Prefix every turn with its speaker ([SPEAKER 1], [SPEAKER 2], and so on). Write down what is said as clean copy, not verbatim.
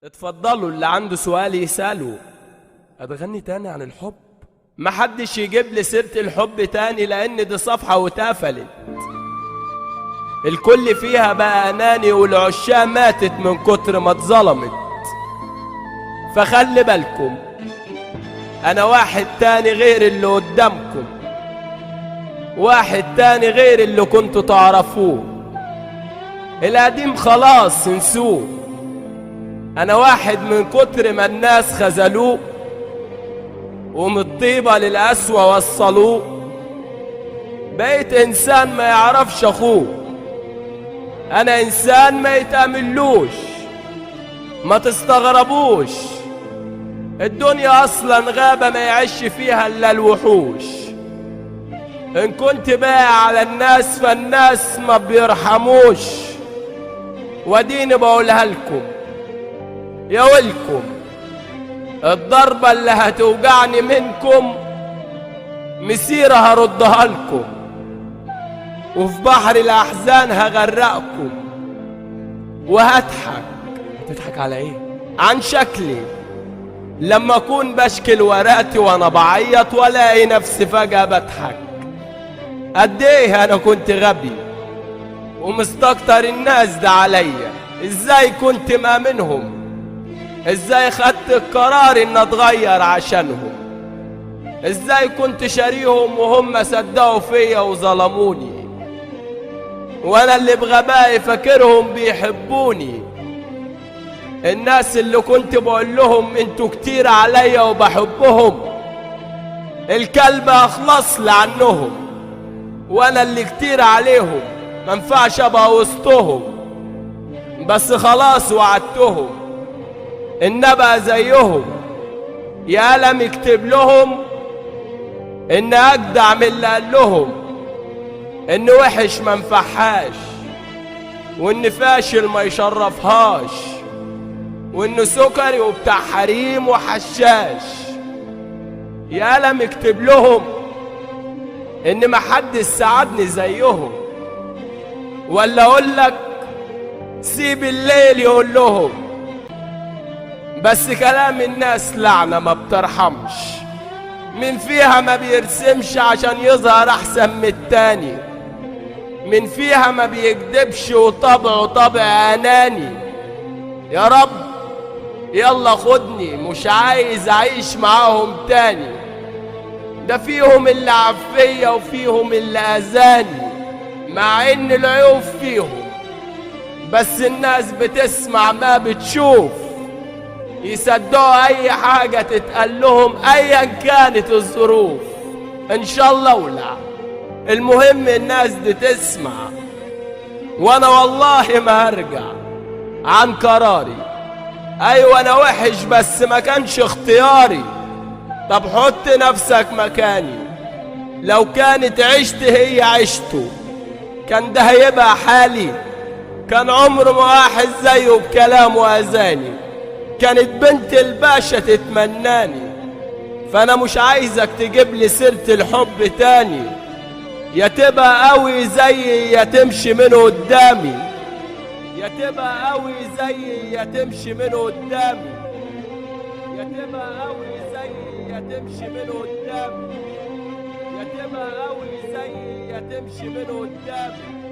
[SPEAKER 1] اتفضلوا، اللي عنده سؤال يسأله. هتغني تاني عن الحب؟ محدش يجيب لي سيرة الحب تاني، لأن دي صفحة واتقفلت. الكل فيها بقى أناني، والعشاق ماتت من كتر ما اتظلمت. فخلي بالكم، أنا واحد تاني غير اللي قدامكم، واحد تاني غير اللي كنتوا تعرفوه. القديم خلاص انسوه. أنا واحد من كتر ما الناس خذلوه، ومن الطيبة للقسوة وصلوه. بقيت إنسان ما يعرفش أخوه. أنا إنسان ما يتأملوش، ما تستغربوش. الدنيا أصلا غابة ما يعيش فيها إلا الوحوش. إن كنت بقى على الناس فالناس ما بيرحموش. وديني بقولها لكم يا ويلكم، الضربة اللي هتوجعني منكم مسيرة هردها لكم، وفي بحر الأحزان هغرقكم. وهضحك. هتضحك على ايه؟ عن شكلي لما اكون بشكل ورقتي وانا بعيط، والاقي نفسي فجأة بضحك. قد ايه انا كنت غبي ومستكتر الناس ده عليا. ازاي كنت مأمنهم؟ ازاي خدت القرار ان اتغير عشانهم؟ ازاي كنت شاريهم وهم صدقوا فيا وظلموني، وانا اللي بغبائي فاكرهم بيحبوني؟ الناس اللي كنت بقول لهم انتوا كتير عليا وبحبهم، الكلب اخلص لعنهم. وانا اللي كتير عليهم منفعش ابقى وسطهم، بس خلاص وعدتهم ان ابقى زيهم. يا قلم اكتب لهم ان اجدع من اللي قال لهم ان وحش ما نفعهاش، وان فاشل ما يشرفهاش، وانه سكري وبتاع حريم وحشاش. يا قلم اكتب لهم ان محدش ساعدني زيهم، ولا اقول لك سيب الليل يقول لهم. بس كلام الناس لعنة ما بترحمش، من فيها ما بيرسمش عشان يظهر احسن من التاني، من فيها ما بيكدبش وطبعه طبع اناني. يا رب يلا خدني، مش عايز اعيش معاهم تاني. ده فيهم اللي عفية وفيهم اللي اذاني، مع ان العيوب فيهم بس الناس بتسمع ما بتشوف. يصدقوا اي حاجة تتقال لهم ايا كانت الظروف. ان شاء الله ولع، المهم الناس دي تسمع. وانا والله ما هرجع عن قراري. ايوه انا وحش بس ما كانش اختياري. طب حط نفسك مكاني، لو كانت عشت هي عشته كان ده هيبقى حالي. كان عمر ما واحد زيه بكلامه اذاني، كانت بنت الباشا تتمناني. فانا مش عايزك تجيب لي سيرة الحب تاني. يا تبقى قوي زي يا تمشي من قدامي، يا تبقى قوي زي يا تمشي من قدامي، يا تبقى قوي زي يا تمشي من قدامي، يا تبقى قوي زي يا تمشي من قدامي.